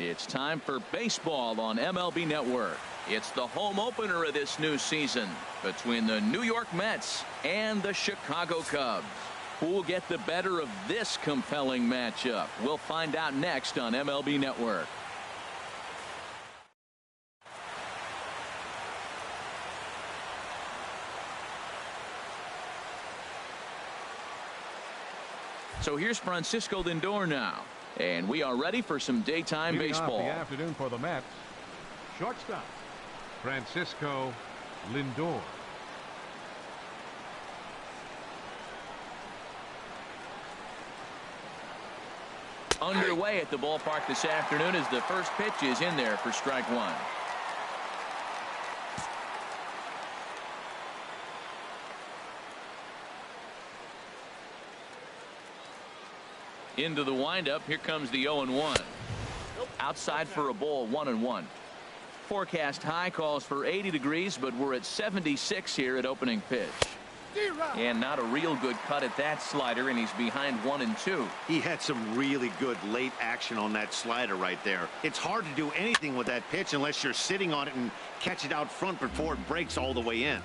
It's time for baseball on MLB Network. It's the home opener of this new season between the New York Mets and the Chicago Cubs. Who will get the better of this compelling matchup? We'll find out next on MLB Network. So here's Francisco Lindor now. And we are ready for some daytime baseball. The afternoon for the Mets. Shortstop, Francisco Lindor. Underway at the ballpark this afternoon as the first pitch is in there for strike one. Into the windup. Here comes the 0-1. Outside for a ball, 1-1. Forecast high calls for 80 degrees, but we're at 76 here at opening pitch. And not a real good cut at that slider, and he's behind 1-2. He had some really good late action on that slider right there. It's hard to do anything with that pitch unless you're sitting on it and catch it out front before it breaks all the way in.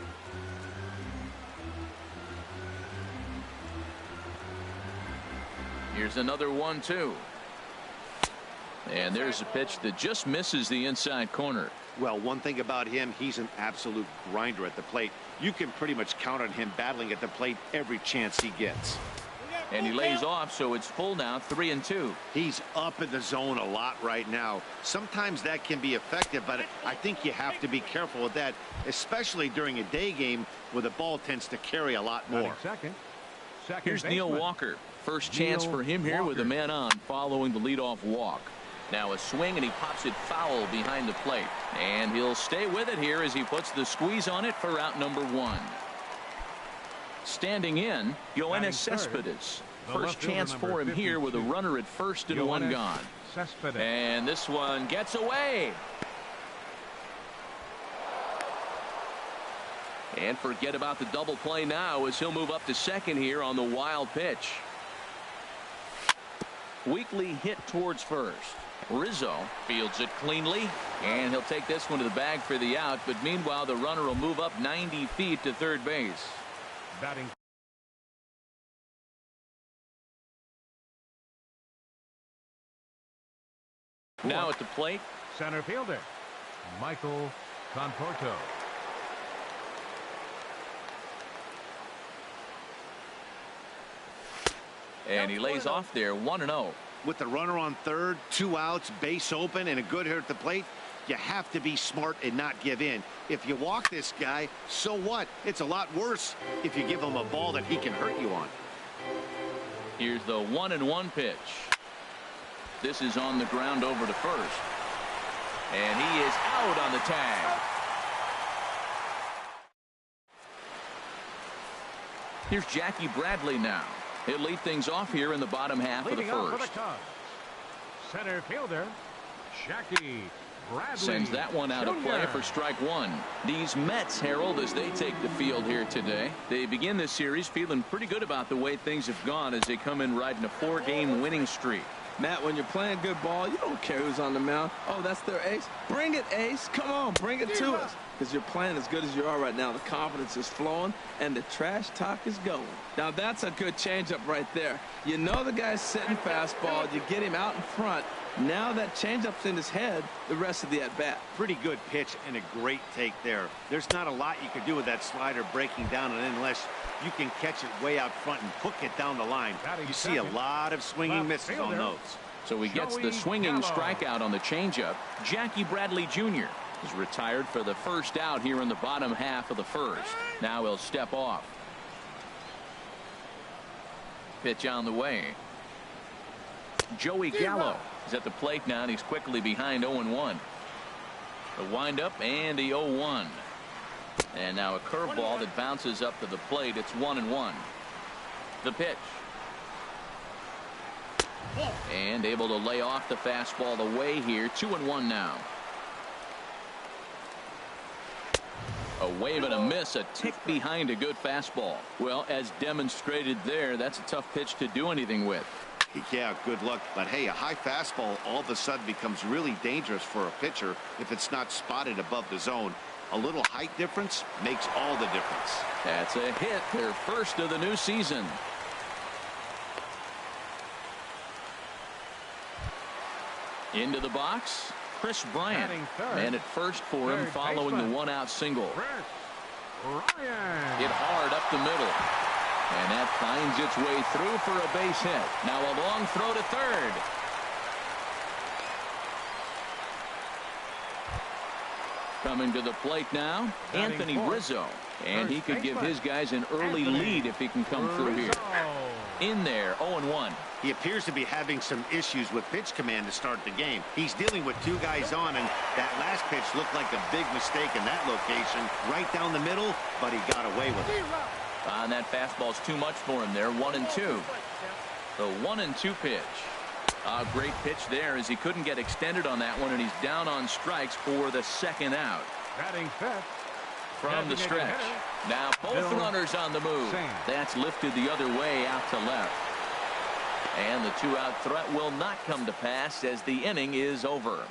Here's another 1-2. And there's a pitch that just misses the inside corner. Well, one thing about him, he's an absolute grinder at the plate. You can pretty much count on him battling at the plate every chance he gets. And he lays off, so it's full now, 3-2. He's up in the zone a lot right now. Sometimes that can be effective, but I think you have to be careful with that, especially during a day game where the ball tends to carry a lot more. Here's Neil Walker. First chance for him here with a man on following the leadoff walk. Now a swing, and he pops it foul behind the plate. And he'll stay with it here as he puts the squeeze on it for out number one. Standing in, Yoenis Cespedes. First chance for him here with a runner at first and one gone. And this one gets away. And forget about the double play now as he'll move up to second here on the wild pitch. Weakly hit towards first. Rizzo fields it cleanly, and he'll take this one to the bag for the out, but meanwhile the runner will move up 90 feet to third base. Batting. Now at the plate, center fielder Michael Conforto. And he lays off there, 1-0. With the runner on third, 2 outs, base open, and a good hit at the plate, you have to be smart and not give in. If you walk this guy, so what? It's a lot worse if you give him a ball that he can hurt you on. Here's the 1-1 pitch. This is on the ground over to first. And he is out on the tag. Here's Jackie Bradley now. He'll lead things off here in the bottom half of the first. Center fielder Jackie Bradley sends that one out of play for strike one. These Mets, Harold, as they take the field here today, they begin this series feeling pretty good about the way things have gone as they come in riding a 4-game winning streak. Matt, when you're playing good ball, you don't care who's on the mound. Oh, that's their ace. Bring it, ace. Come on, bring it to us. Because you're playing as good as you are right now. The confidence is flowing, and the trash talk is going. Now, that's a good changeup right there. You know the guy's sitting fastball. You get him out in front. Now that changeup's in his head the rest of the at-bat. Pretty good pitch and a great take there. There's not a lot you can do with that slider breaking down, and unless you can catch it way out front and hook it down the line. You see a lot of swinging misses on those. So he gets the swinging strikeout on the changeup. Jackie Bradley Jr. is retired for the first out here in the bottom half of the first. Now he'll step off. Pitch on the way. Joey Gallo is at the plate now, and he's quickly behind 0-1. The windup and the 0-1. And now a curveball that bounces up to the plate. It's 1-1. The pitch. And able to lay off the fastball away here. 2-1 now. A wave and a miss, a tick behind a good fastball. Well, as demonstrated there, that's a tough pitch to do anything with. Yeah, good luck. But hey, a high fastball all of a sudden becomes really dangerous for a pitcher if it's not spotted above the zone. A little height difference makes all the difference. That's a hit, their first of the new season. Into the box, Chris Bryant. Man at first for him following the one-out single. Hit hard up the middle. And that finds its way through for a base hit. Now a long throw to third. Coming to the plate now, Anthony Rizzo. And he could give his guys an early lead if he can come through here. In there, 0-1. He appears to be having some issues with pitch command to start the game. He's dealing with two guys on, and that last pitch looked like a big mistake in that location. Right down the middle, but he got away with it. And that fastball's too much for him there. 1-2. The 1-2 pitch. A great pitch there as he couldn't get extended on that one, and he's down on strikes for the second out. Batting fifth. From the stretch. Now both runners on the move. That's lifted the other way out to left. And the two-out threat will not come to pass as the inning is over.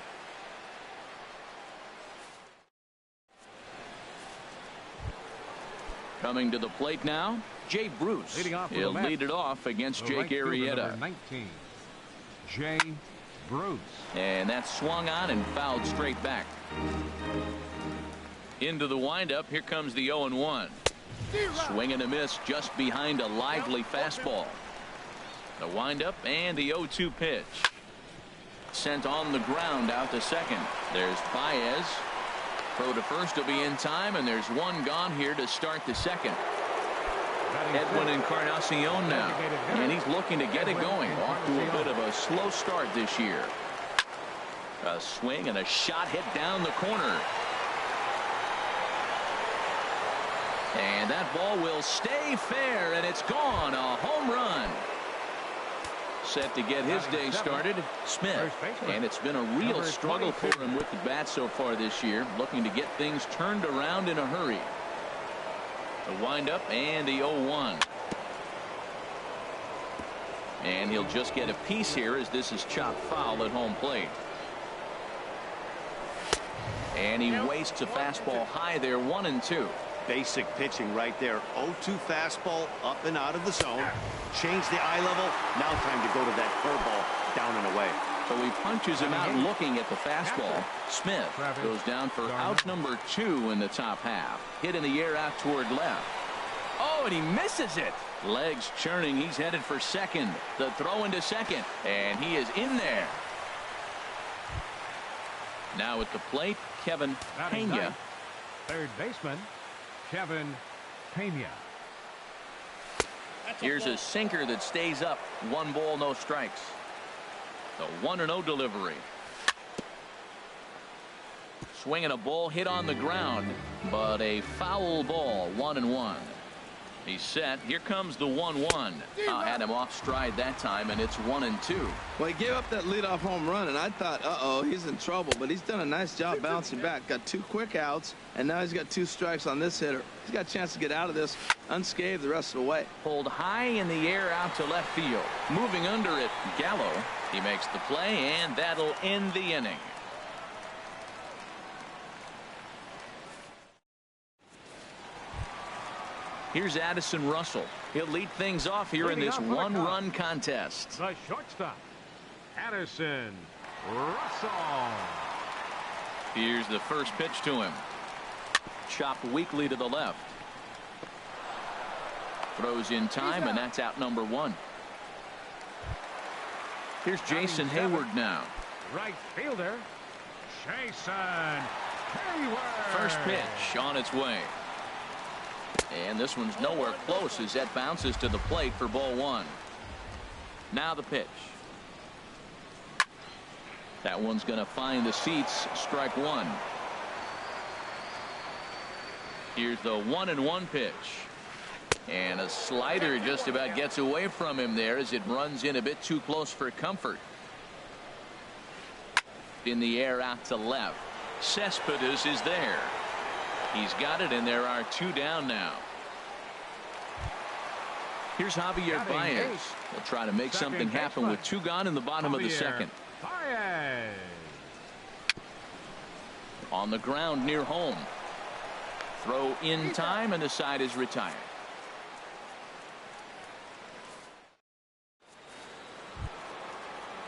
Coming to the plate now, Jay Bruce. He'll lead it off against Jake Arrieta. 19, Jay Bruce. And that's swung on and fouled straight back. Into the windup, here comes the 0-1. Swing and a miss just behind a lively fastball. The windup and the 0-2 pitch. Sent on the ground out to second. There's Baez. Throw to first will be in time, and there's one gone here to start the second. Edwin Encarnacion now, and he's looking to get it going. Off to a bit of a slow start this year. A swing and a shot hit down the corner. And that ball will stay fair, and it's gone. A home run. Set to get his day started, Smith. And it's been a real struggle for him with the bat so far this year, looking to get things turned around in a hurry. The windup and the 0-1. And he'll just get a piece here as this is chopped foul at home plate. And he wastes a fastball high there, 1-2. Basic pitching right there. 0-2 fastball up and out of the zone. Change the eye level. Now time to go to that curveball down and away. So he punches him out looking at the fastball. Smith goes down for out number 2 in the top half. Hit in the air out toward left. Oh, and he misses it. Legs churning. He's headed for second. The throw into second. And he is in there. Now at the plate, Kevin Pena. Third baseman, Kevin Pena. Here's a sinker that stays up. 1 ball, no strikes. The 1-0 delivery. Swinging a ball hit on the ground, but a foul ball. 1-1. He's set. Here comes the 1-1. Had him off stride that time, and it's 1-2. Well, he gave up that leadoff home run, and I thought, uh-oh, he's in trouble. But he's done a nice job bouncing back. Got 2 quick outs, and now he's got 2 strikes on this hitter. He's got a chance to get out of this unscathed the rest of the way. Pulled high in the air out to left field. Moving under it, Gallo. He makes the play, and that'll end the inning. Here's Addison Russell. He'll lead things off here in this 1-run contest. The shortstop, Addison Russell. Here's the first pitch to him. Chopped weakly to the left. Throws in time, and that's out number 1. Here's Jason Hayward now. Right fielder, Jason Hayward. First pitch on its way. And this one's nowhere close as that bounces to the plate for ball 1. Now the pitch. That one's going to find the seats. Strike 1. Here's the 1-1 pitch. And a slider just about gets away from him there as it runs in a bit too close for comfort. In the air out to left. Cespedes is there. He's got it, and there are 2 down now. Here's Javier Baez. He'll try to make something happen with 2 gone in the bottom of the second. On the ground near home. Throw in time, and the side is retired.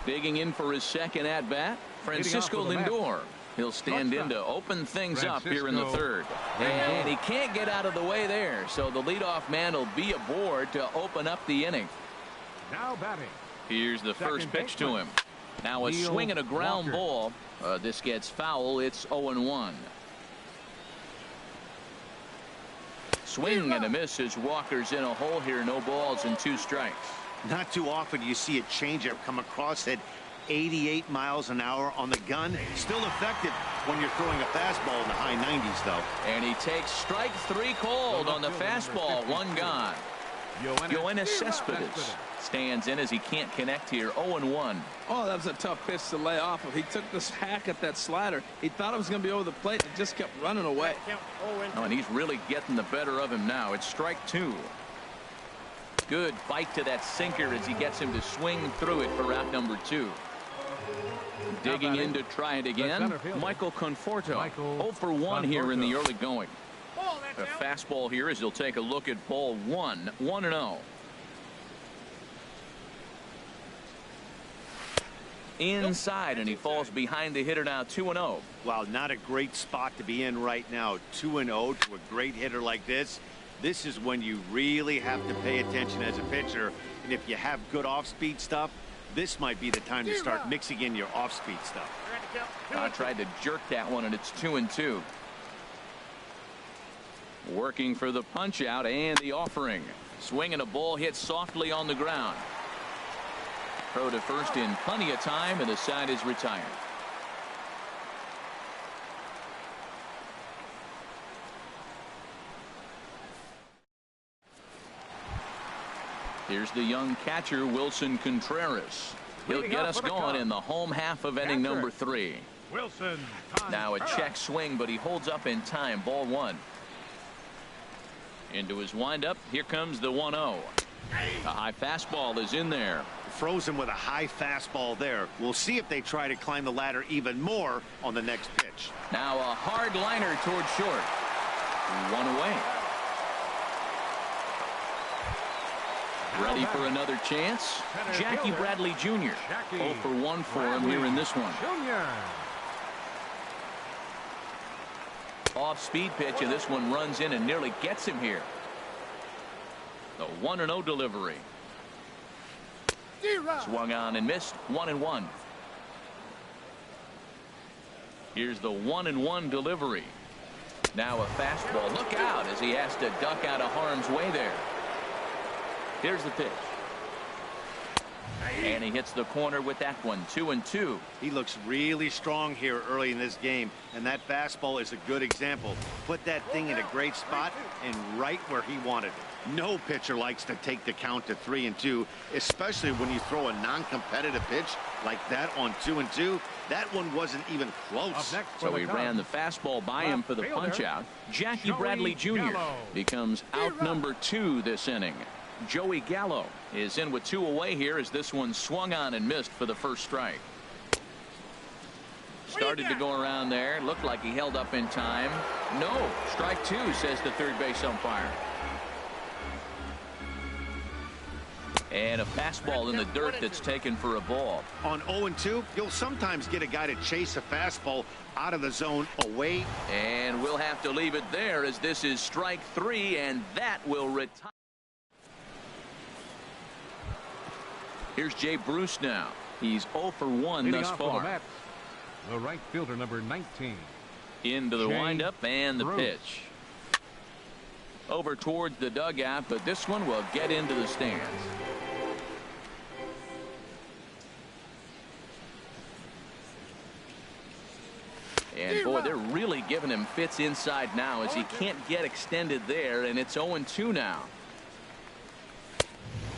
Digging in for his second at-bat, Francisco Lindor. He'll stand in to open things up here in the third. And he can't get out of the way there, so the leadoff man will be aboard to open up the inning. Now batting. Here's the first pitch to him. Now a swing and a ground ball. This gets foul. It's 0-1. Swing and a miss as Walker's in a hole here. No balls and 2 strikes. Not too often you see a changeup come across at 88 miles an hour on the gun. Still effective when you're throwing a fastball in the high 90s, though. And he takes strike 3 called on the fastball. 1 gone. Yoenis Cespedes stands in as he can't connect here. 0-1. Oh, that was a tough pitch to lay off of. He took this hack at that slider. He thought it was going to be over the plate and just kept running away. Oh, and he's really getting the better of him now. It's strike 2. Good bite to that sinker as he gets him to swing through it for out number 2. Digging in to try it again, Michael Conforto. 0 for 1 here in the early going. A fastball here as he'll take a look at ball 1. 1-0. Inside, and he falls behind the hitter now. 2-0. Wow, not a great spot to be in right now. 2-0 to a great hitter like this. This is when you really have to pay attention as a pitcher. And if you have good off-speed stuff, this might be the time to start mixing in your off-speed stuff. I tried to jerk that one, and it's 2-2. Working for the punch out and the offering. Swinging a ball hit softly on the ground. Throw to first in plenty of time, and the side is retired. Here's the young catcher, Wilson Contreras. He'll get us going in the home half of inning number 3. Wilson. Now a check swing, but he holds up in time. Ball 1. Into his windup. Here comes the 1-0. A high fastball is in there. Frozen with a high fastball there. We'll see if they try to climb the ladder even more on the next pitch. Now a hard liner toward short. 1 away. Ready for another chance? Jackie Bradley Jr. 0 for 1 for him here in this one. Off speed pitch, and this one runs in and nearly gets him here. The 1-0 delivery. Swung on and missed. 1-1. Here's the 1-1 delivery. Now a fastball. Look out as he has to duck out of harm's way there. Here's the pitch. And he hits the corner with that one. 2-2. He looks really strong here early in this game, and that fastball is a good example. Put that thing in a great spot and right where he wanted it. No pitcher likes to take the count to 3-2, especially when you throw a non-competitive pitch like that on 2-2. That one wasn't even close. So he ran the fastball by him for the punch out. Jackie Bradley Jr. becomes out number 2 this inning. Joey Gallo is in with 2 away here as this one swung on and missed for the first strike. Started to go around there. Looked like he held up in time. No. Strike 2, says the third base umpire. And a fastball in the dirt that's taken for a ball. On 0-2, you'll sometimes get a guy to chase a fastball out of the zone away. And we'll have to leave it there as this is strike 3, and that will retire. Here's Jay Bruce now. He's 0 for 1 thus far. The right fielder, number 19. Into the windup and the pitch. Over towards the dugout, but this one will get into the stands. And boy, they're really giving him fits inside now as he can't get extended there, and it's 0-2 now.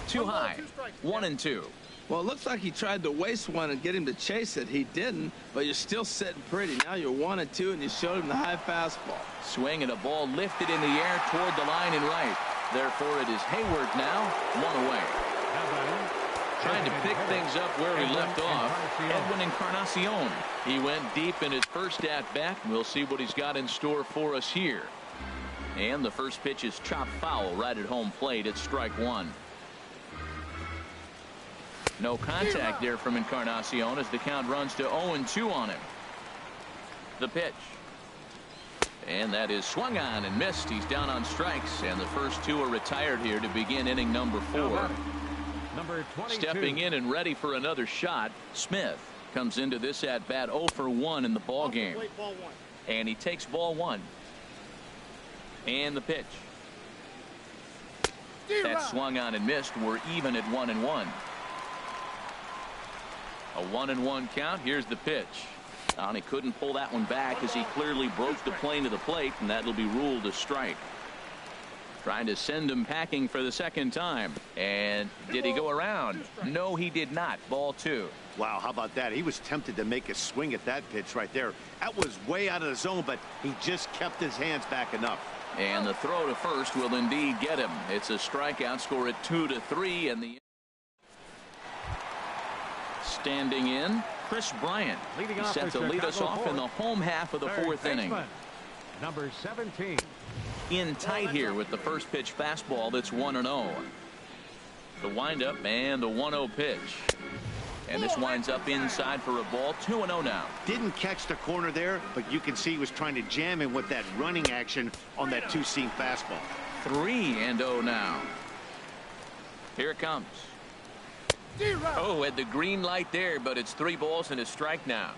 Too high. 1-2. Well, it looks like he tried to waste one and get him to chase it. He didn't, but you're still sitting pretty. Now you're 1-2, and you showed him the high fastball. Swing and a ball lifted in the air toward the line and right. Therefore, it is Hayward now, one away. Trying to pick things up where he left off, Edwin Encarnacion. He went deep in his first at-bat. We'll see what he's got in store for us here. And the first pitch is chopped foul right at home plate. It's strike one. No contact there from Encarnacion as the count runs to 0-2 on him. The pitch. And that is swung on and missed. He's down on strikes, and the first two are retired here to begin inning number 4. Stepping in and ready for another shot, Smith comes into this at bat 0 for 1 in the ball game. And he takes ball 1. And the pitch. That swung on and missed. We're even at 1-1. A 1-1 count. Here's the pitch. And he couldn't pull that one back as he clearly broke the plane of the plate, and that'll be ruled a strike. Trying to send him packing for the second time. And did he go around? No, he did not. Ball 2. Wow, how about that? He was tempted to make a swing at that pitch right there. That was way out of the zone, but he just kept his hands back enough. And the throw to first will indeed get him. It's a strikeout. Score at 2-3, and the standing in, Chris Bryant. He's set to lead us off in the home half of the 4th inning. Number 17. In tight here with the first pitch fastball that's 1-0. The windup and the 1-0 pitch. And this winds up inside for a ball. 2-0 now. Didn't catch the corner there, but you can see he was trying to jam him with that running action on that two-seam fastball. 3-0 now. Here it comes. Oh, had the green light there, but it's 3 balls and a strike now.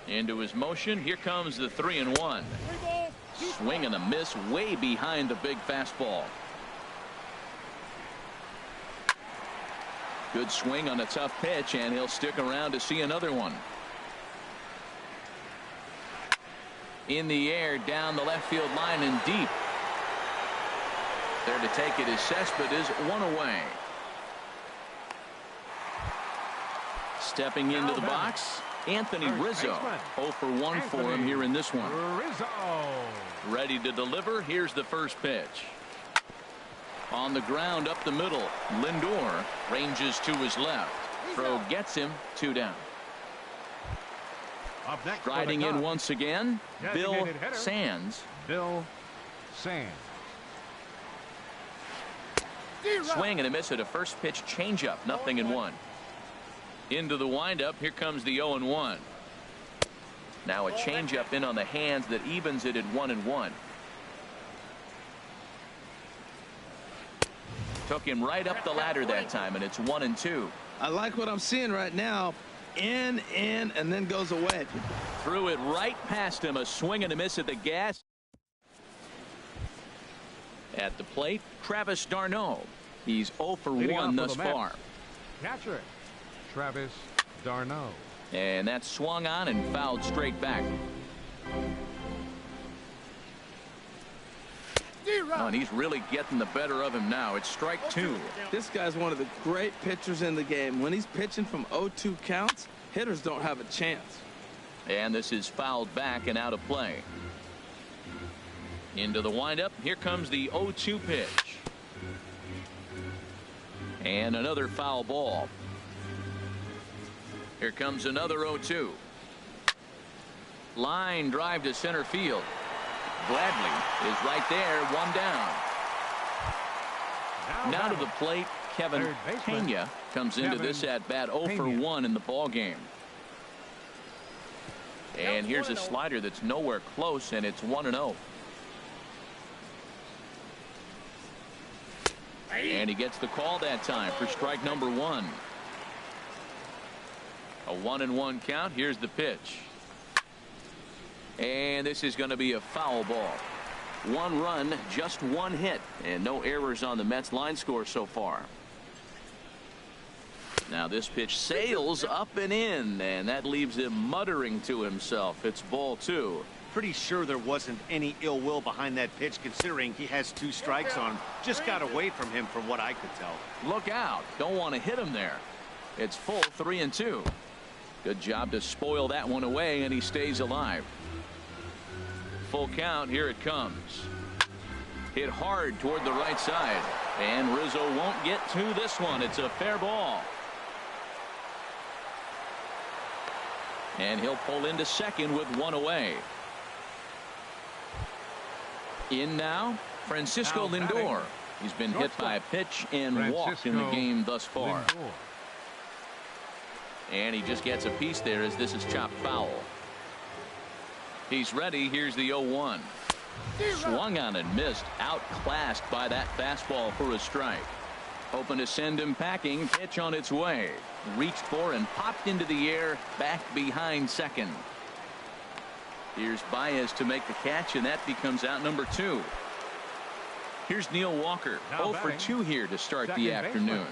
Into his motion. Here comes the 3-1. Swing and a miss way behind the big fastball. Good swing on a tough pitch, and he'll stick around to see another one. In the air, down the left field line and deep. There to take it is Cespedes, 1 away. Stepping into the box, Anthony Rizzo. 0 for 1 for him here in this one. Ready to deliver. Here's the first pitch. On the ground up the middle. Lindor ranges to his left. Throw gets him. 2 down. Riding in once again, Bill Sands. Bill Sands. Swing and a miss at a first pitch changeup. 0-1. Into the windup. Here comes the 0-1. Now a changeup in on the hands that evens it at 1-1. Took him right up the ladder that time, and it's 1-2. I like what I'm seeing right now. In, and then goes away. Threw it right past him. A swing and a miss at the gas. At the plate, Travis d'Arnaud. He's 0 for 1 thus far. Catcher, Travis d'Arnaud. And that swung on and fouled straight back. Oh, and he's really getting the better of him now. It's strike 2. This guy's one of the great pitchers in the game. When he's pitching from 0-2 counts, hitters don't have a chance. And this is fouled back and out of play. Into the windup. Here comes the 0-2 pitch. And another foul ball. Here comes another 0-2. Line drive to center field. Bradley is right there, 1 down. Now to the plate, Kevin Pena comes into this at bat 0 for 1 in the ball game. And here's a slider that's nowhere close, and it's 1-0. And he gets the call that time for strike number 1. A 1-1 count. Here's the pitch. And this is going to be a foul ball. 1 run, just 1 hit, and no errors on the Mets line score so far. Now this pitch sails up and in, and that leaves him muttering to himself. It's ball 2. Pretty sure there wasn't any ill will behind that pitch, considering he has 2 strikes on him. Just got away from him from what I could tell. Look out. Don't want to hit him there. It's full 3-2. Good job to spoil that one away, and he stays alive. Full count. Here it comes. Hit hard toward the right side. And Rizzo won't get to this one. It's a fair ball. And he'll pull into second with one away. In now, Francisco Lindor. He's been hit by a pitch and walked in the game thus far. And he just gets a piece there as this is chopped foul. He's ready. Here's the 0-1. Swung on and missed. Outclassed by that fastball for a strike. Hoping to send him packing. Pitch on its way. Reached for and popped into the air back behind second. Here's Baez to make the catch, and that becomes out number 2. Here's Neil Walker. 0 for 2 here to start the afternoon.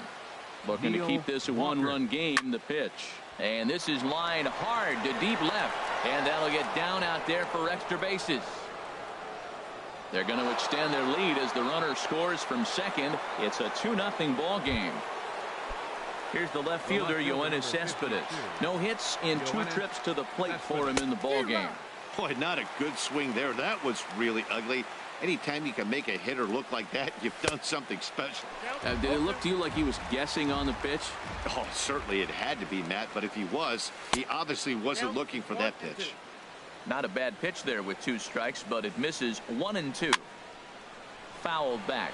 Looking to keep this a one-run game. The pitch. And this is lined hard to deep left. And that'll get down out there for extra bases. They're going to extend their lead as the runner scores from second. It's a 2-0 ball game. Here's the left fielder, Yoenis Cespedes. No hits in 2 trips to the plate for him in the ball game. Boy, not a good swing there. That was really ugly. Anytime you can make a hitter look like that, you've done something special. Did it look to you like he was guessing on the pitch? Oh, certainly it had to be, Matt. But if he was, he obviously wasn't looking for that pitch. Not a bad pitch there with 2 strikes, but it misses 1-2. Fouled back.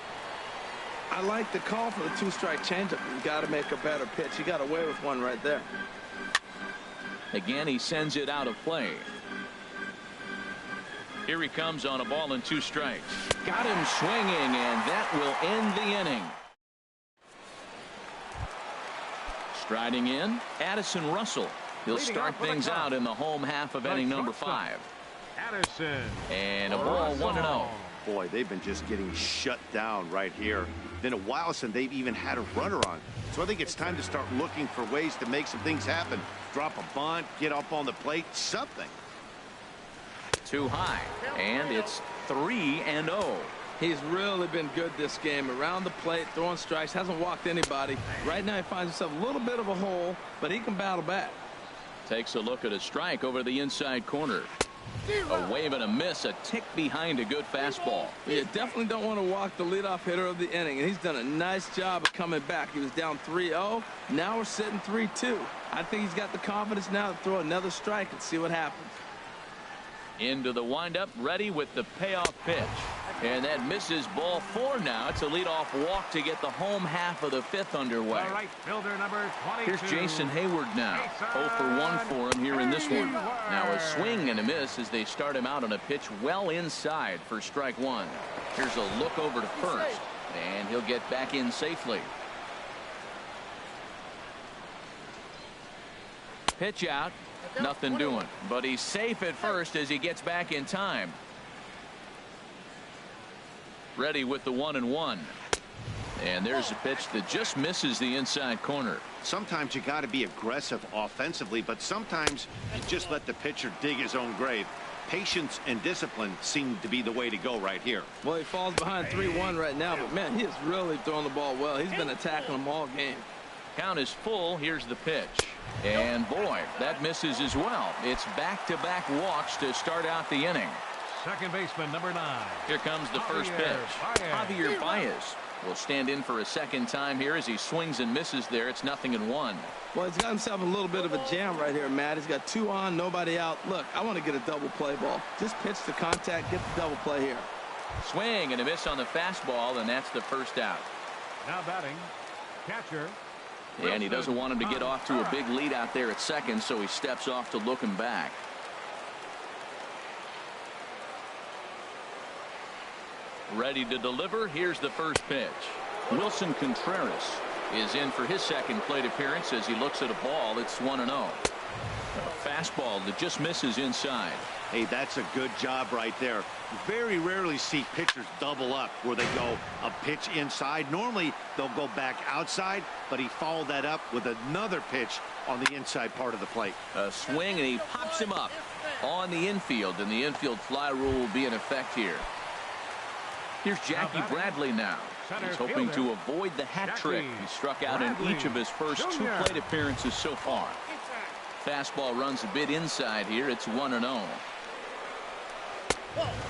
I like the call for the 2-strike changeup. You got to make a better pitch. He got away with one right there. Again, he sends it out of play. Here he comes on a ball and 2 strikes. Got him swinging, and that will end the inning. Striding in, Addison Russell. He'll start things out in the home half of inning number 5. Addison. And a ball 1-0. Boy, they've been just getting shut down right here. Been a while since they've even had a runner on. So I think it's time to start looking for ways to make some things happen. Drop a bunt, get up on the plate, something. Too high, and it's 3-0. He's really been good this game. Around the plate, throwing strikes, hasn't walked anybody. Right now he finds himself a little bit of a hole, but he can battle back. Takes a look at a strike over the inside corner. A wave and a miss, a tick behind a good fastball. You definitely don't want to walk the leadoff hitter of the inning, and he's done a nice job of coming back. He was down 3-0. Now we're sitting 3-2. I think he's got the confidence now to throw another strike and see what happens. Into the windup, ready with the payoff pitch. And that misses ball 4 now. It's a leadoff walk to get the home half of the 5th underway. All right, fielder number 22. Here's Jason Hayward now. 0 for 1 for him here in this one. Now a swing and a miss as they start him out on a pitch well inside for strike 1. Here's a look over to first, and he'll get back in safely. Pitch out. Nothing doing, but he's safe at first as he gets back in time. Ready with the 1-1. And there's a pitch that just misses the inside corner. Sometimes you got to be aggressive offensively, but sometimes you just let the pitcher dig his own grave. Patience and discipline seem to be the way to go right here. Well, he falls behind 3-1 right now, but man, he is really throwing the ball well. He's been attacking them all game. Count is full. Here's the pitch. And boy, that misses as well. It's back-to-back walks to start out the inning. Second baseman number 9. Here comes the first pitch. Javier Baez will stand in for a second time here as he swings and misses there. It's 0-1. Well, he's got himself a little bit of a jam right here, Matt. He's got 2 on, nobody out. Look, I want to get a double play ball. Just pitch to contact, get the double play here. Swing and a miss on the fastball, and that's the first out. Now batting, catcher. And he doesn't want him to get off to a big lead out there at second, so he steps off to look him back. Ready to deliver. Here's the first pitch. Wilson Contreras is in for his second plate appearance as he looks at a ball. It's 1-0. A fastball that just misses inside. Hey, that's a good job right there. Very rarely see pitchers double up where they go a pitch inside. Normally they'll go back outside, but he followed that up with another pitch on the inside part of the plate. A swing, and he pops him up on the infield, and the infield fly rule will be in effect here. Here's Jackie Bradley now. He's hoping to avoid the hat trick. He struck out in each of his first 2 plate appearances so far. Fastball runs a bit inside here. It's 1-0.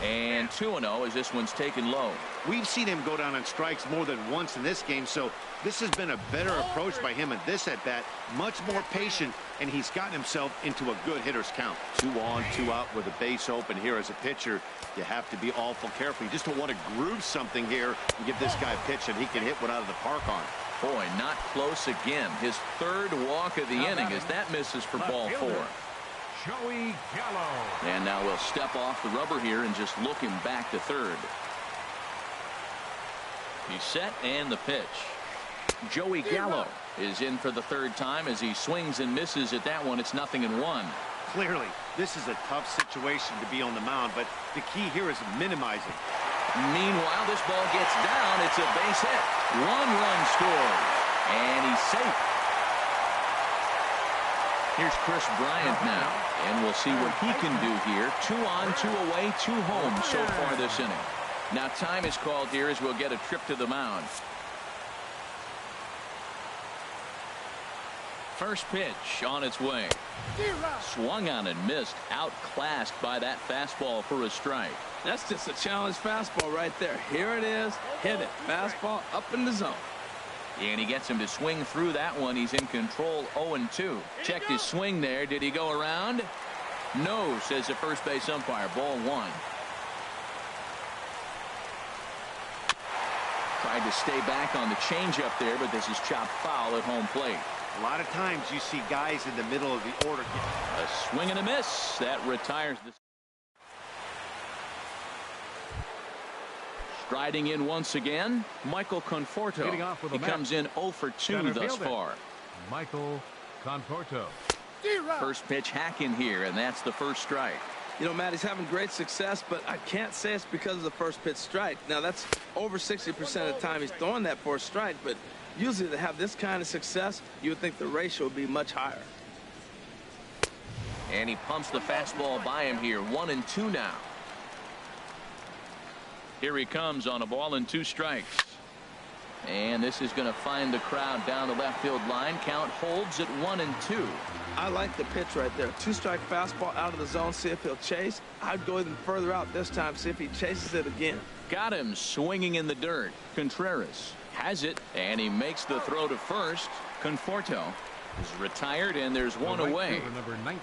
And 2-0 as this one's taken low. We've seen him go down on strikes more than once in this game, so this has been a better approach by him at this at-bat. Much more patient, and he's gotten himself into a good hitter's count. 2 on, 2 out with a base open here as a pitcher. You have to be awful careful. You just don't want to groove something here and give this guy a pitch that he can hit one out of the park on. Boy, not close again. His third walk of the inning as that misses for ball 4. Joey Gallo. And now we'll step off the rubber here and just look him back to third. He's set and the pitch. Joey Gallo is in for the third time as he swings and misses at that one. It's 0-1. Clearly, this is a tough situation to be on the mound, but the key here is minimizing. Meanwhile, this ball gets down. It's a base hit. 1 run scored. And he's safe. Here's Chris Bryant now. And we'll see what he can do here. 2 on, 2 away, 2 home so far this inning. Now time is called here as we'll get a trip to the mound. First pitch on its way. Swung on and missed. Outclassed by that fastball for a strike. That's just a challenge fastball right there. Here it is. Hit it. Fastball up in the zone. And he gets him to swing through that one. He's in control. 0-2. Checked his swing there. Did he go around? No, says the first base umpire. Ball 1. Tried to stay back on the changeup there, but this is chopped foul at home plate. A lot of times you see guys in the middle of the order. A swing and a miss. That retires the. Striding in once again, Michael Conforto. He comes in 0 for 2 thus far. Michael Conforto. First pitch hack in here, and that's the first strike. You know, Matt, he's having great success, but I can't say it's because of the first pitch strike. Now, that's over 60% of the time he's throwing that for a strike, but usually to have this kind of success, you would think the ratio would be much higher. And he pumps the fastball by him here. 1-2 now. Here he comes on a ball and 2 strikes. And this is going to find the crowd down the left field line. Count holds at 1-2. I like the pitch right there. 2-strike fastball out of the zone. See if he'll chase. I'd go even further out this time. See if he chases it again. Got him swinging in the dirt. Contreras has it, and he makes the throw to first. Conforto is retired, and there's one away. Number 19.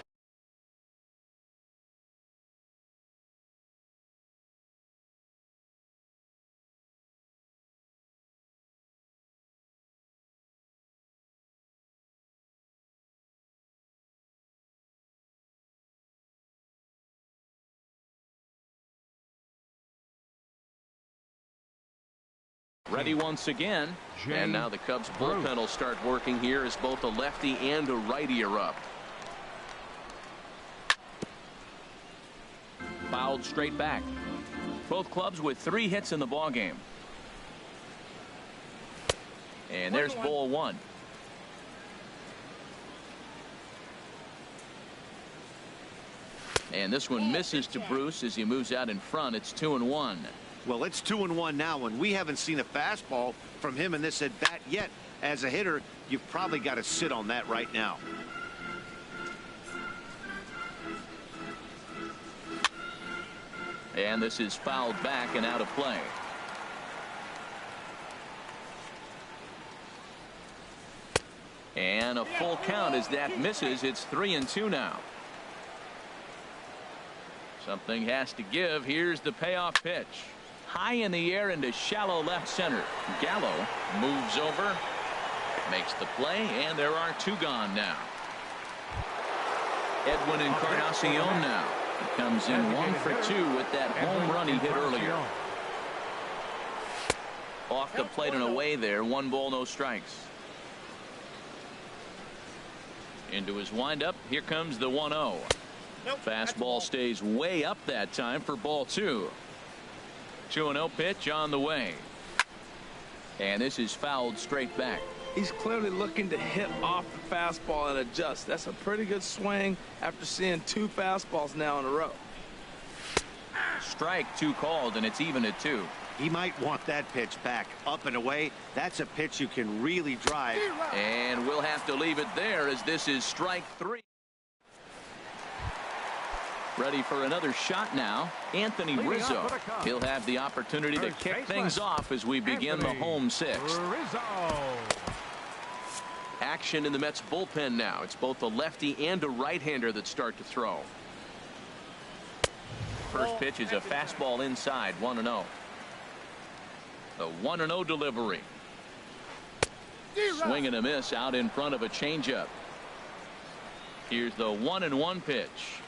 Ready once again, and now the Cubs bullpen will start working here as both a lefty and a righty are up. Fouled straight back. Both clubs with 3 hits in the ballgame. And there's ball 1. And this one misses to Bruce as he moves out in front. It's 2-1. Well, it's 2-1 now, and we haven't seen a fastball from him in this at-bat yet. As a hitter, you've probably got to sit on that right now. And this is fouled back and out of play. And a full count as that misses. It's 3-2 now. Something has to give. Here's the payoff pitch. High in the air into shallow left center. Gallo moves over, makes the play, and there are 2 gone now. Edwin Encarnacion now. He comes in 1 for 2 with that home run he hit earlier. Off the plate and away there. 1 ball, no strikes. Into his windup. Here comes the 1-0. Fastball stays way up that time for ball 2. 2-0 pitch on the way. And this is fouled straight back. He's clearly looking to hit off the fastball and adjust. That's a pretty good swing after seeing 2 fastballs now in a row. Strike 2 called, and it's even at 2. He might want that pitch back. Up and away. That's a pitch you can really drive. And we'll have to leave it there as this is strike 3. Ready for another shot now. Anthony Rizzo. He'll have the opportunity to kick things off as we begin the home sixth. Action in the Mets bullpen now. It's both a lefty and a right-hander that start to throw. First pitch is a fastball inside, 1-0. The 1-0 delivery. Swing and a miss out in front of a changeup. Here's the 1-1 pitch.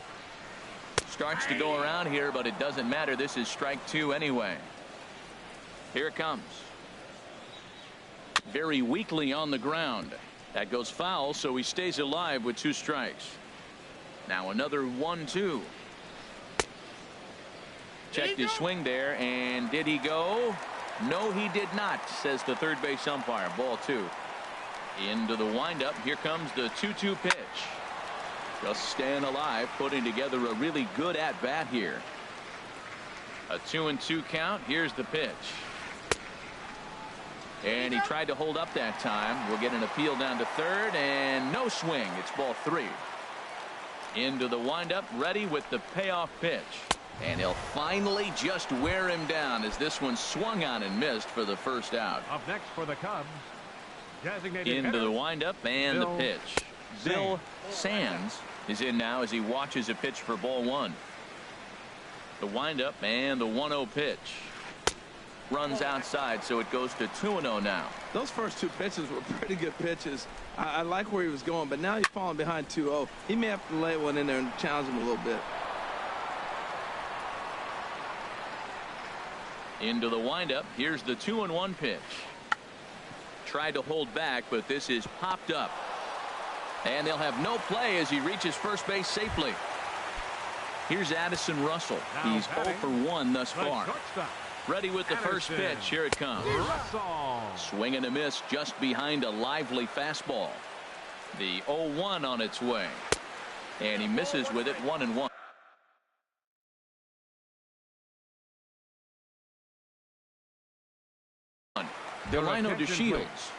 Starts to go around here, but it doesn't matter. This is strike two anyway. Here it comes. Very weakly on the ground. That goes foul, so he stays alive with 2 strikes. Now another 1-2. Checked his swing there, and did he go? No, he did not, says the third base umpire. Ball 2. Into the windup. Here comes the 2-2 pitch. Just staying alive, putting together a really good at-bat here. A 2-2 count. Here's the pitch. And he tried to hold up that time. We'll get an appeal down to third, and no swing. It's ball 3. Into the windup, ready with the payoff pitch. And he'll finally just wear him down as this one swung on and missed for the first out. Up next for the Cubs, designated into hitter, the windup and Bill the pitch. Bill Sands is in now as he watches a pitch for ball 1. The windup and the 1-0 pitch. Runs outside, so it goes to 2-0 now. Those first 2 pitches were pretty good pitches. I like where he was going, but now he's falling behind 2-0. He may have to lay one in there and challenge him a little bit. Into the windup. Here's the 2-1 pitch. Tried to hold back, but this is popped up. And they'll have no play as he reaches first base safely. Here's Addison Russell. He's 0 for 1 thus far. Ready with the first pitch. Here it comes. Swing and a miss just behind a lively fastball. The 0-1 on its way. And he misses with it, 1-1. Delino DeShields.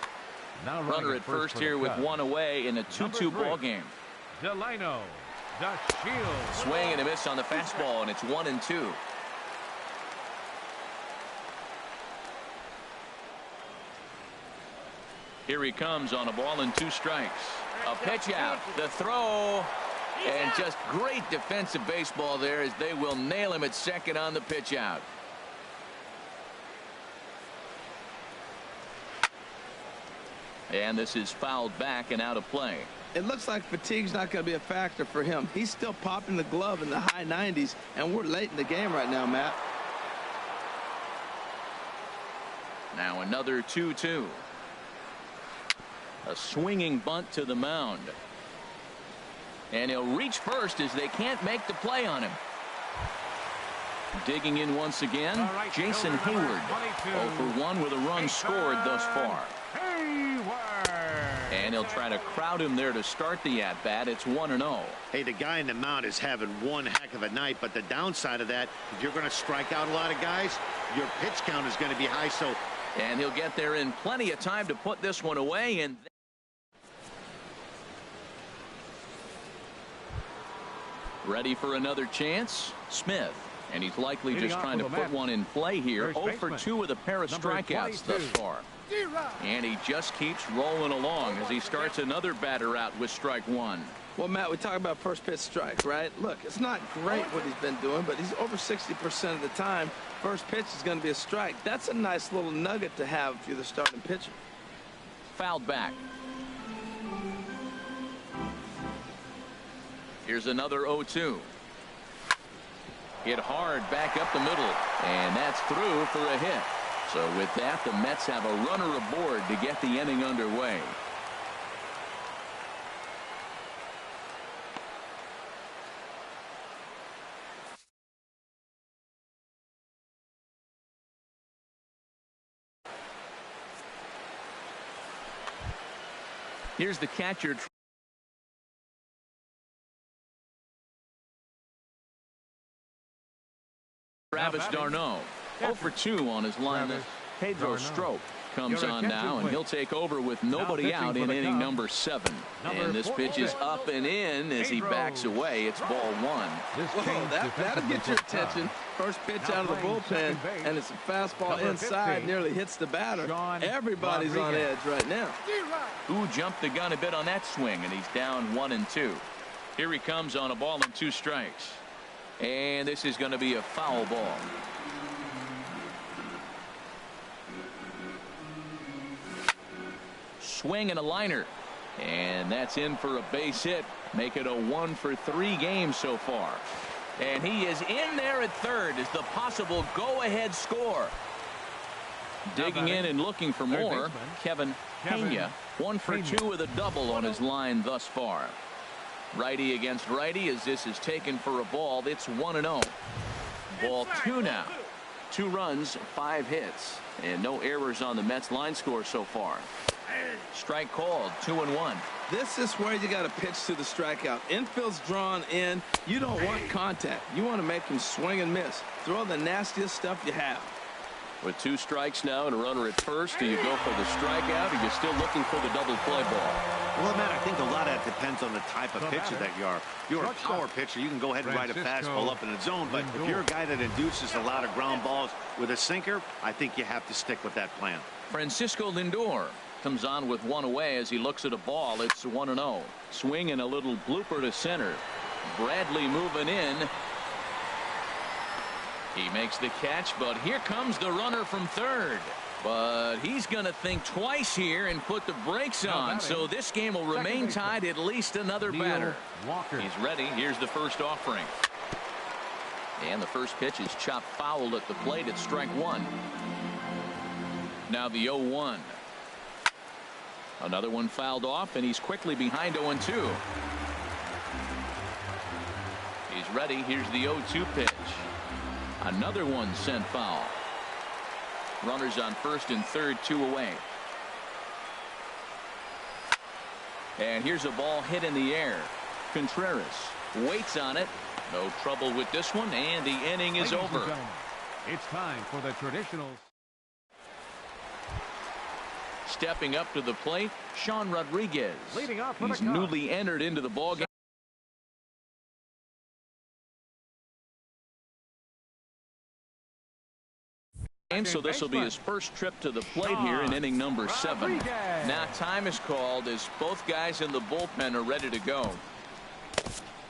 Runner at first here with 1 away in a 2-2 ball game. Delino DeShields. Swing and a miss on the fastball, and it's 1-2. Here he comes on a ball and 2 strikes. A pitch out. The throw. And just great defensive baseball there as they will nail him at second on the pitch out. And this is fouled back and out of play. It looks like fatigue's not going to be a factor for him. He's still popping the glove in the high 90s, and we're late in the game right now, Matt. Now another 2-2. A swinging bunt to the mound. And he'll reach first as they can't make the play on him. Digging in once again, Right, Jason Hayward. 0 for 1 with a run scored thus far. And he'll try to crowd him there to start the at-bat. It's 1-0. Hey, the guy in the mound is having one heck of a night, but the downside of that, if you're going to strike out a lot of guys, your pitch count is going to be high. So, and he'll get there in plenty of time to put this one away. And ready for another chance, Smith. And he's likely just trying to put one in play here. 0 for 2 with a pair of strikeouts thus far. And he just keeps rolling along as he starts another batter out with strike 1. Well, Matt, we talk about first pitch strikes, right? Look, it's not great what he's been doing, but he's over 60% of the time. First pitch is going to be a strike. That's a nice little nugget to have if you're the starting pitcher. Fouled back. Here's another 0-2. Hit hard back up the middle, and that's through for a hit. So with that, the Mets have a runner aboard to get the inning underway. Here's the catcher. Travis d'Arnaud. 0 for 2 on his line. Pedro Strop comes on now, and he'll take over with nobody out in inning number 7. And this pitch is up and in as he backs away. It's ball 1. That'll get your attention. First pitch out of the bullpen, and it's a fastball inside, nearly hits the batter. Everybody's on edge right now. Who jumped the gun a bit on that swing, and he's down 1-2. Here he comes on a ball and 2 strikes. And this is going to be a foul ball. Swing and a liner. And that's in for a base hit. Make it a 1-for-3 game so far. And he is in there at third as the possible go-ahead score. Digging in and looking for more, Kevin Pena. 1 for 2 with a double on his line thus far. Righty against righty as this is taken for a ball. It's 1-0. Ball 2 now. 2 runs, 5 hits, and no errors on the Mets line score so far. Strike called, 2-1. This is where you got to pitch to the strikeout. Infield's drawn in. You don't want contact. You want to make him swing and miss. Throw the nastiest stuff you have. With 2 strikes now and a runner at first, do you go for the strikeout, or are you still looking for the double play ball? Well, Matt, I think a lot of that depends on the type of pitcher that you are. If you're a power pitcher, you can go ahead and ride a fastball up in the zone. But if you're a guy that induces a lot of ground balls with a sinker, I think you have to stick with that plan. Francisco Lindor comes on with 1 away as he looks at a ball. It's 1-0. Swing and a little blooper to center. Bradley moving in. He makes the catch, but here comes the runner from third. But he's going to think twice here and put the brakes on. So this game will remain tied at least another batter. He's ready. Here's the first offering. And the first pitch is chopped foul at the plate at strike 1. Now the 0-1. Another one fouled off, and he's quickly behind 0-2. He's ready. Here's the 0-2 pitch. Another one sent foul. Runners on first and third, 2 away. And here's a ball hit in the air. Contreras waits on it. No trouble with this one, and the inning is over. It's time for the traditionals. Stepping up to the plate, Sean Rodriguez. Leading off for He's the Cubs. newly entered into the ballgame. So this will be his first trip to the plate here in inning number 7. Now time is called as both guys in the bullpen are ready to go.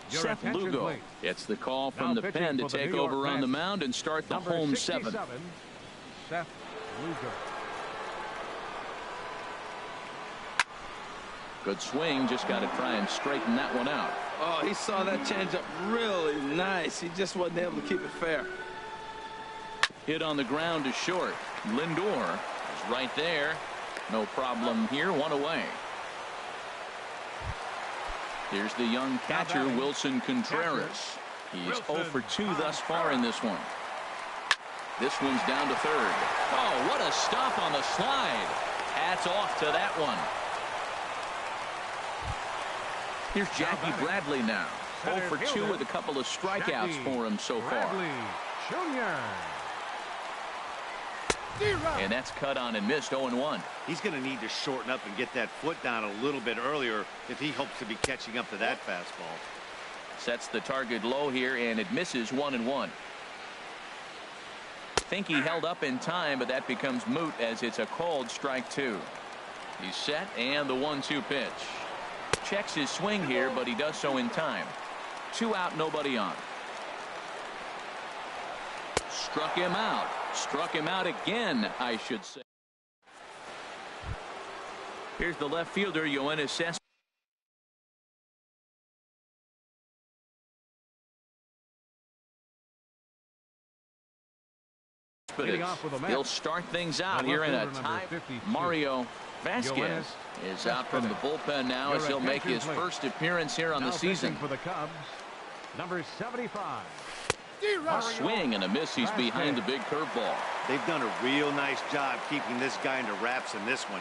Seth Lugo gets the call from the pen to take over on the mound and start the home 7. Seth Lugo. Good swing, just got to try and straighten that one out. Oh, he saw that changeup really nice. He just wasn't able to keep it fair. Hit on the ground to short. Lindor is right there. No problem here. 1 away. Here's the young catcher, Wilson Contreras. He's 0 for 2 thus far in this one. This one's down to third. Oh, what a stop on the slide. Hats off to that one. Here's Jackie Bradley now. 0 for 2 with a couple of strikeouts for him so far. And that's cut on and missed. 0-1. He's going to need to shorten up and get that foot down a little bit earlier if he hopes to be catching up to that fastball. Sets the target low here, and it misses. 1-1. Think he held up in time, but that becomes moot as it's a called strike 2. He's set, and the 1-2 pitch. Checks his swing here, but he does so in time. 2 out, nobody on. Struck him out. Struck him out again, I should say. Here's the left fielder, Yoenis Cespedes. He'll start things out here in a tie. Mario Vasquez is out from the bullpen now as he'll make his first appearance here on the season. For the Cubs, number 75. A swing and a miss. He's behind the big curveball. They've done a real nice job keeping this guy under wraps in this one.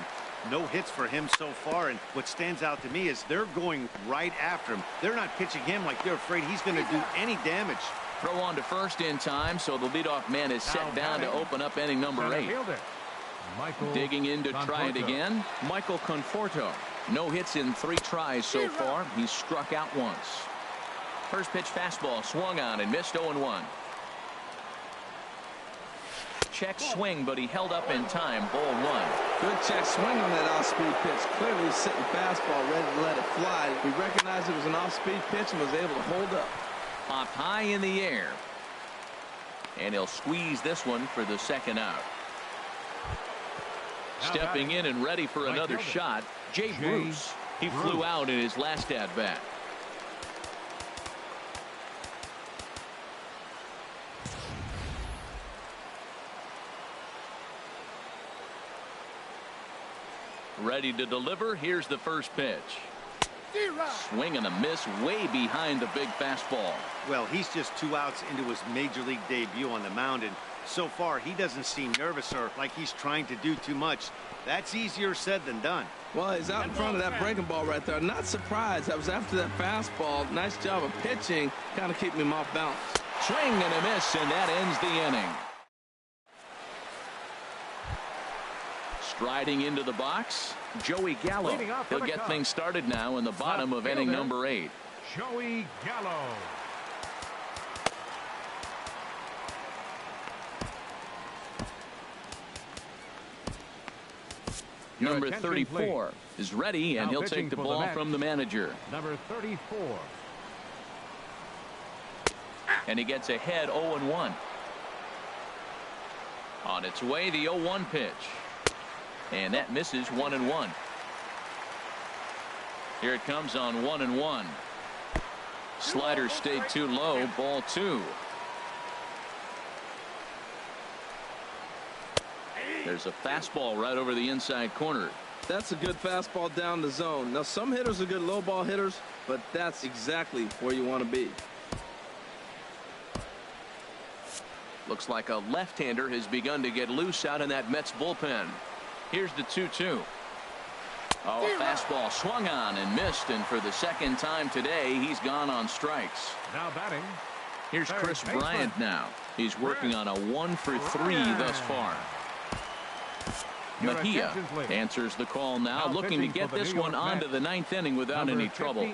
No hits for him so far, and what stands out to me is they're going right after him. They're not pitching him like they're afraid he's going to do any damage. Throw on to first in time, so the leadoff man is set down to open up inning number 8. Michael Digging in to try it Conforto. again. Michael Conforto. No hits in 3 tries so far. He's struck out once. First pitch fastball swung on and missed 0-1. Check swing, but he held up in time. Ball 1. Good check swing on that off-speed pitch. Clearly sitting fastball, ready to let it fly. He recognized it was an off-speed pitch and was able to hold up. Popped high in the air. And he'll squeeze this one for the second out. Stepping in and ready for another shot, Jay Bruce. He flew out in his last at-bat. Ready to deliver. Here's the first pitch. Swing and a miss way behind the big fastball. Well, he's just 2 outs into his major league debut on the mound, and so far he doesn't seem nervous or like he's trying to do too much. That's easier said than done. Well, he's out in front of that breaking ball right there. Not surprised. That was after that fastball. Nice job of pitching, kind of keeping him off balance. Swing and a miss, and that ends the inning. Striding into the box, Joey Gallo. He'll get things started now in the bottom of inning number 8. Joey Gallo. Number 34 is ready, and he'll take the ball from the manager. Number 34. And he gets ahead 0-1. On its way, the 0-1 pitch. And that misses 1-1. Here it comes on 1-1. Slider stayed too low. Ball 2. There's a fastball right over the inside corner. That's a good fastball down the zone. Now, some hitters are good low ball hitters, but that's exactly where you want to be. Looks like a left-hander has begun to get loose out in that Mets bullpen. Here's the 2-2. Oh, a fastball swung on and missed, and for the second time today, he's gone on strikes. Now batting. Here's Chris Bryant now. He's working on a 1-for-3 thus far. Mejia answers the call now, looking to get this one onto the 9th inning without any trouble.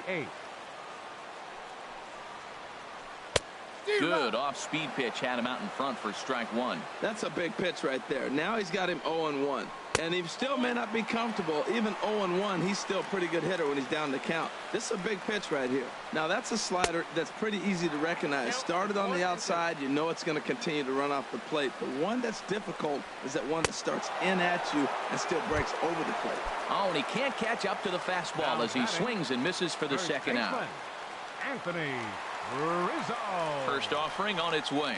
Good off-speed pitch had him out in front for strike 1. That's a big pitch right there. Now he's got him 0-1. And he still may not be comfortable. Even 0-1, he's still a pretty good hitter when he's down the count. This is a big pitch right here. Now, that's a slider that's pretty easy to recognize. Started on the outside, you know it's going to continue to run off the plate. The one that's difficult is that one that starts in at you and still breaks over the plate. Oh, and he can't catch up to the fastball as he swings and misses for the second out. Anthony Rizzo. First offering on its way.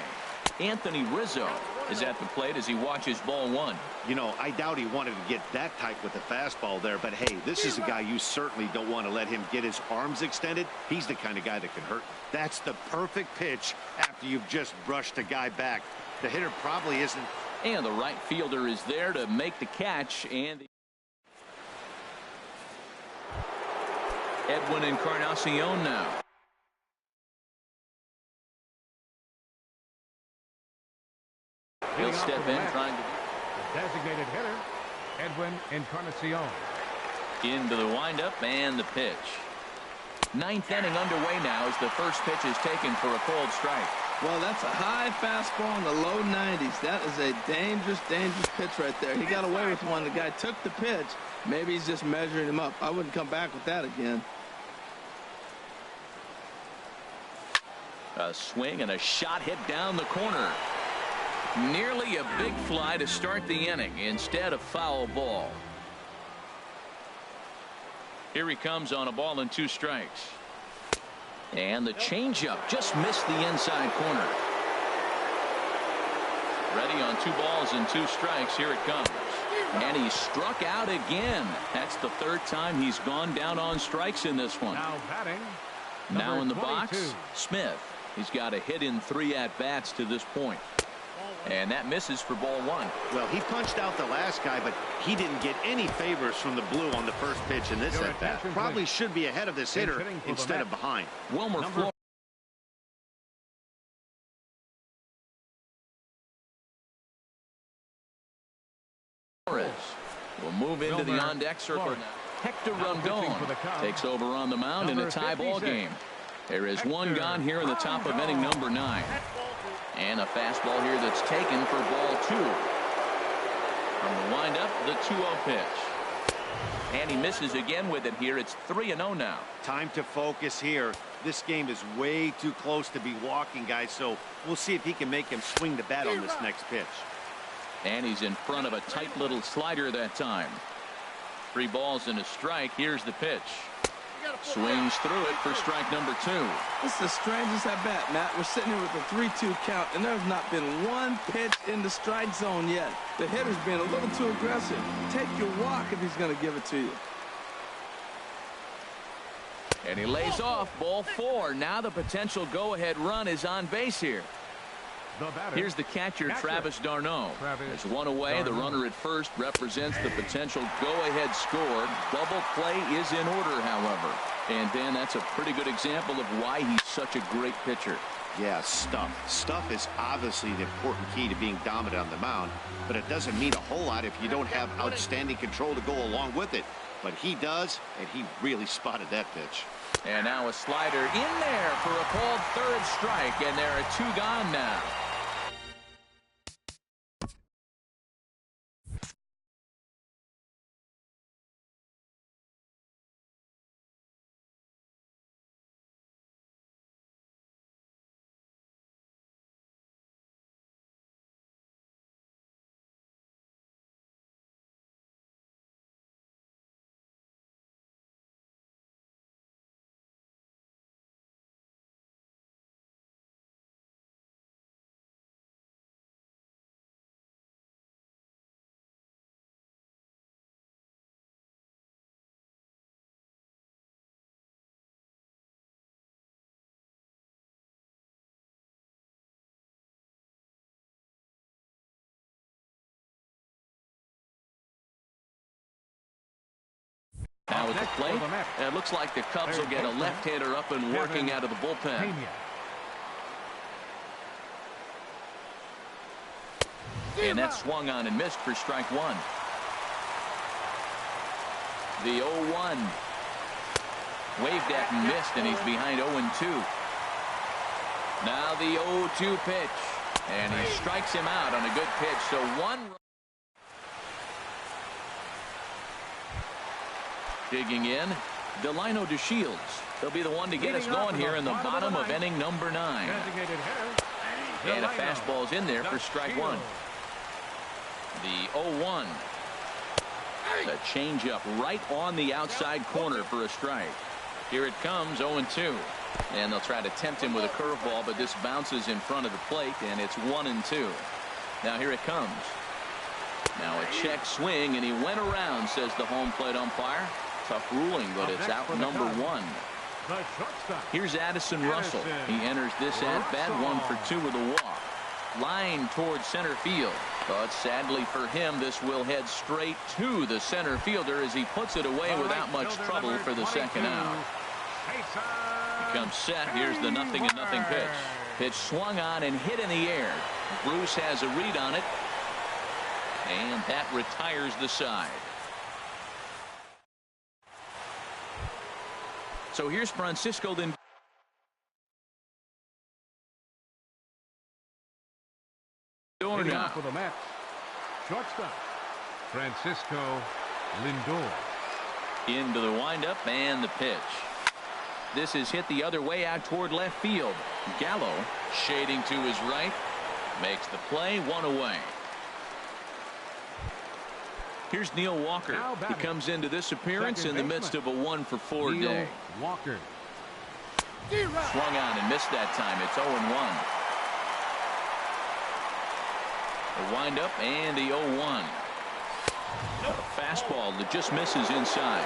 Anthony Rizzo is at the plate as he watches ball 1. You know, I doubt he wanted to get that tight with the fastball there, but hey, this is a guy you certainly don't want to let him get his arms extended. He's the kind of guy that can hurt. That's the perfect pitch after you've just brushed a guy back. The hitter probably isn't. And the right fielder is there to make the catch. And Edwin Encarnacion now. He'll step in trying to. Designated hitter, Edwin Encarnacion. Into the windup and the pitch. 9th inning underway now as the first pitch is taken for a cold strike. Well, that's a high fastball in the low 90s. That is a dangerous, dangerous pitch right there. He got away with one. The guy took the pitch. Maybe he's just measuring him up. I wouldn't come back with that again. A swing and a shot hit down the corner. Nearly a big fly to start the inning. Instead, a foul ball. Here he comes on a ball and 2 strikes. And the changeup just missed the inside corner. Ready on 2 balls and 2 strikes. Here it comes. And he struck out again. That's the 3rd time he's gone down on strikes in this one. Now batting. Now in the 22. box, Smith. He's got a hit in 3 at-bats to this point. And that misses for ball 1. Well, he punched out the last guy, but he didn't get any favors from the blue on the first pitch in this at-bat. Probably should be ahead of this hitter instead of behind. Wilmer move into the on-deck circle now. Hector Rondon takes over on the mound in a tie ball game. There is one gone here in the top of inning number 9. And a fastball here that's taken for ball 2. From the windup, the 2-0 pitch. And he misses again with it here. It's 3-0 now. Time to focus here. This game is way too close to be walking, guys, so we'll see if he can make him swing the bat on this next pitch. And he's in front of a tight little slider that time. 3 balls and a strike. Here's the pitch. Swings through it for strike number 2. This is the strangest at bat, Matt. We're sitting here with a 3-2 count, and there's not been one pitch in the strike zone yet. The hitter's being a little too aggressive. Take your walk if he's going to give it to you. And he lays off ball 4. Now the potential go-ahead run is on base here. Here's the catcher, Travis d'Arnaud. There's one away. The runner at first represents the potential go-ahead score. Double play is in order, however. And Dan, that's a pretty good example of why he's such a great pitcher. Yeah, stuff. Stuff is obviously the important key to being dominant on the mound, but it doesn't mean a whole lot if you don't have outstanding control to go along with it. But he does, and he really spotted that pitch. And now a slider in there for a called 3rd strike, and there are 2 gone now. Now at the plate, it looks like the Cubs will get a left-hander up and working out of the bullpen. And that swung on and missed for strike 1. The 0-1. Waved at and missed, and he's behind 0-2. Now the 0-2 pitch. And he strikes him out on a good pitch. So 1 run. Digging in, Delino DeShields. He'll be the one to get us going here in the bottom of inning number 9. And a fastball's in there for strike 1. The 0-1. A changeup right on the outside corner for a strike. Here it comes, 0-2. And they'll try to tempt him with a curveball, but this bounces in front of the plate, and it's 1-2. Now here it comes. Now a check swing, and he went around, says the home plate umpire. Tough ruling, but it's out number 1. Here's Addison Russell. He enters this at-bat 1 for 2 with a walk. Line towards center field. But sadly for him, this will head straight to the center fielder as he puts it away without much trouble for the second out. He comes set. Here's the 0-0 pitch. Pitch swung on and hit in the air. Bruce has a read on it. And that retires the side. So here's Francisco Lindor. Now for the Mets, shortstop Francisco Lindor. Into the windup and the pitch. This is hit the other way out toward left field. Gallo shading to his right. Makes the play, 1 away. Here's Neil Walker. He comes into this appearance in the midst of a 1-for-4 day. Walker. Swung on and missed that time. It's 0-1. The windup and the 0-1. A fastball that just misses inside.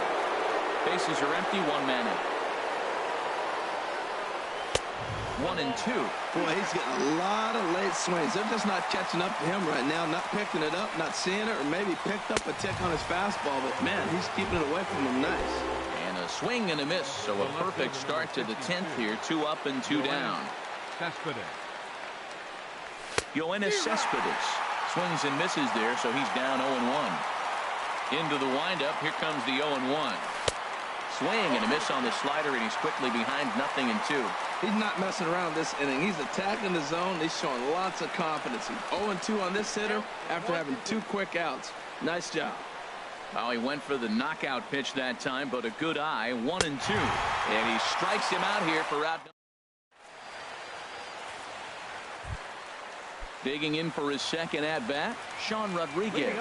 Bases are empty, 1 man out. 1-2. Boy, he's getting a lot of late swings. They're just not catching up to him right now, not picking it up, not seeing it, or maybe picked up a tick on his fastball, but man, he's keeping it away from him nice. And a swing and a miss, so a perfect start to the 10th here. 2 up and 2 down. Yoenis Cespedes swings and misses there, so he's down 0-1. Into the windup. Here comes the 0-1. Swing and a miss on the slider, and he's quickly behind 0-2. He's not messing around this inning. He's attacking the zone. He's showing lots of confidence. He's 0-2 on this hitter after having 2 quick outs. Nice job. Oh, he went for the knockout pitch that time, but a good eye. 1-2. And he strikes him out here for out. Digging in for his second at-bat, Sean Rodriguez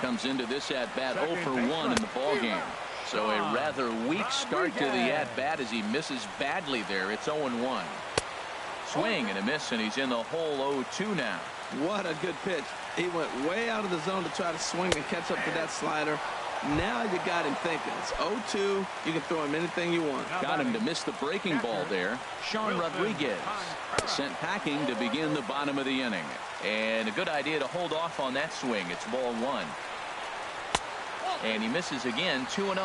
comes into this at-bat 0 for 1 in the ballgame. So a rather weak start to the at-bat as he misses badly there. It's 0-1. Swing and a miss, and he's in the hole 0-2 now. What a good pitch. He went way out of the zone to try to swing and catch up to that slider. Now you got him thinking. It's 0-2. You can throw him anything you want. Got him to miss the breaking ball there. Sean Rodriguez sent packing to begin the bottom of the inning. And a good idea to hold off on that swing. It's ball 1. And he misses again, 2-0.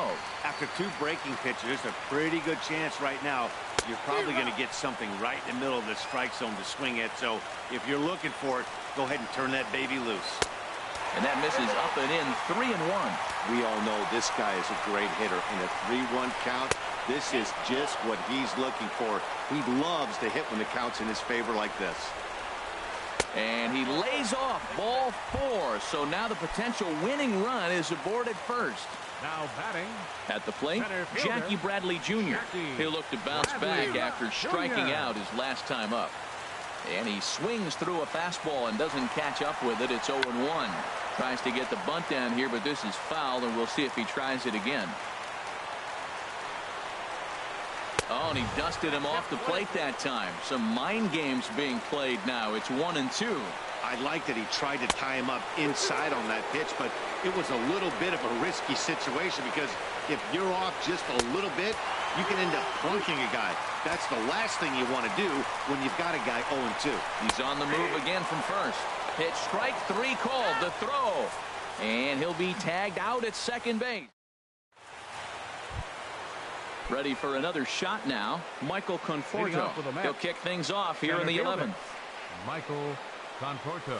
After 2 breaking pitches, there's a pretty good chance right now you're probably going to get something right in the middle of the strike zone to swing at. So if you're looking for it, go ahead and turn that baby loose. And that misses up and in, 3-1. We all know this guy is a great hitter. In a 3-1 count, this is just what he's looking for. He loves to hit when the count's in his favor like this. And he lays off ball 4. So now the potential winning run is aboard at first. Now batting at the plate, Jackie Bradley Jr. He'll look to bounce back after striking out his last time up. And he swings through a fastball and doesn't catch up with it. It's 0-1. Tries to get the bunt down here, but this is foul, and we'll see if he tries it again. Oh, and he dusted him off the plate that time. Some mind games being played now. It's 1-2. I like that he tried to tie him up inside on that pitch, but it was a little bit of a risky situation because if you're off just a little bit, you can end up plunking a guy. That's the last thing you want to do when you've got a guy 0-2. He's on the move again from first. Pitch strike 3 called. The throw. And he'll be tagged out at second base. Ready for another shot now. Michael Conforto. He'll kick things off here in the 11th. Michael Conforto.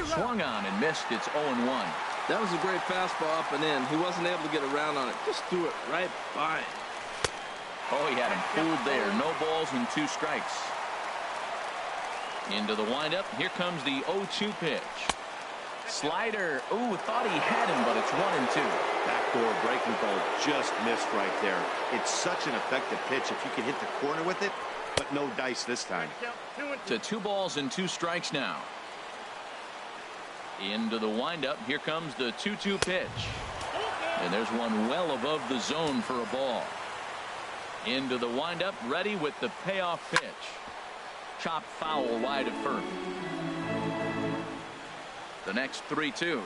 Swung on and missed. It's 0-1. That was a great fastball up and in. He wasn't able to get around on it. Just threw it right by him. Oh, he had him fooled there. No balls and 2 strikes. Into the windup. Here comes the 0-2 pitch. Slider. Ooh, thought he had him, but it's 1-2. Backdoor breaking ball just missed right there. It's such an effective pitch if you can hit the corner with it, but no dice this time. To 2 balls and 2 strikes now. Into the windup. Here comes the 2-2 pitch. And there's one well above the zone for a ball. Into the windup, ready with the payoff pitch. Chopped foul wide of first. The next 3-2.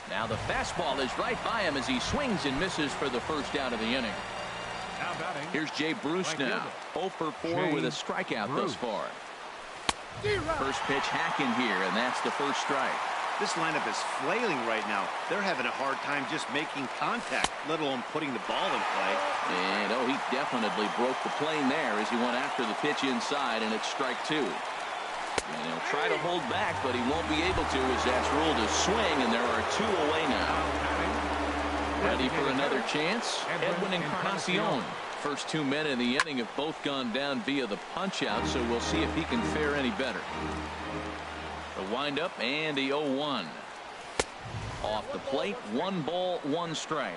Now the fastball is right by him as he swings and misses for the first out of the inning. Now batting. Here's Jay Bruce now. 0 for 4 with a strikeout thus far. First pitch hacking here, and that's the first strike. This lineup is flailing right now. They're having a hard time just making contact, let alone putting the ball in play. And oh, he definitely broke the plane there as he went after the pitch inside, and it's strike 2. And he'll try to hold back, but he won't be able to as that's ruled a swing, and there are 2 away now. Ready for another chance? Edwin Encarnacion. First 2 men in the inning have both gone down via the punch-out, so we'll see if he can fare any better. The windup and the 0-1. Off the plate, 1 ball, 1 strike.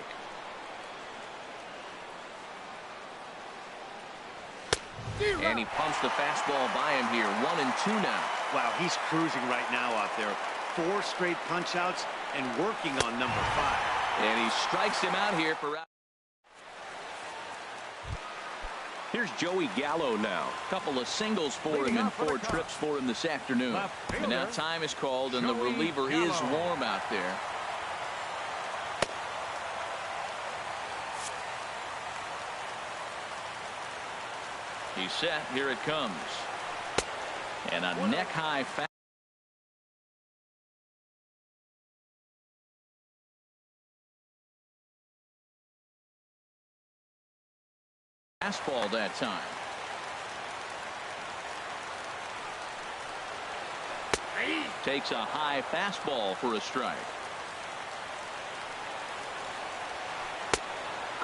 And he pumps the fastball by him here. 1-2 now. Wow, he's cruising right now out there. 4 straight punch-outs and working on number 5. And he strikes him out here for out. Here's Joey Gallo now. Couple of singles for him and 4 trips for him this afternoon. And now time is called, and the reliever is warm out there. He's set. Here it comes. And a neck-high fastball that time. Takes a high fastball for a strike.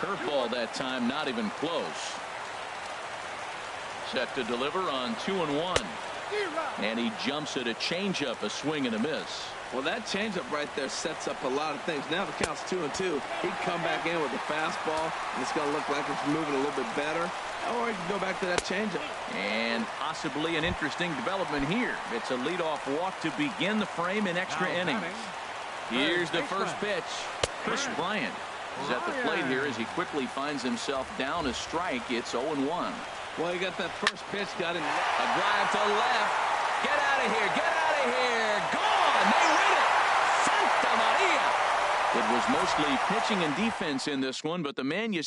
Curveball that time, not even close. Set to deliver on 2-1. And he jumps at a changeup, a swing and a miss. Well, that changeup right there sets up a lot of things. Now the count's 2-2. He'd come back in with the fastball, and it's going to look like it's moving a little bit better. Or he can go back to that changeup. And possibly an interesting development here. It's a leadoff walk to begin the frame in extra innings. Here's the first pitch. Chris Bryant is at the plate here as he quickly finds himself down a strike. It's 0-1. Well, he got that first pitch, got him. A drive to left. Get out of here. Get out of here. Gone. They win it. Santa Maria. It was mostly pitching and defense in this one, but the man you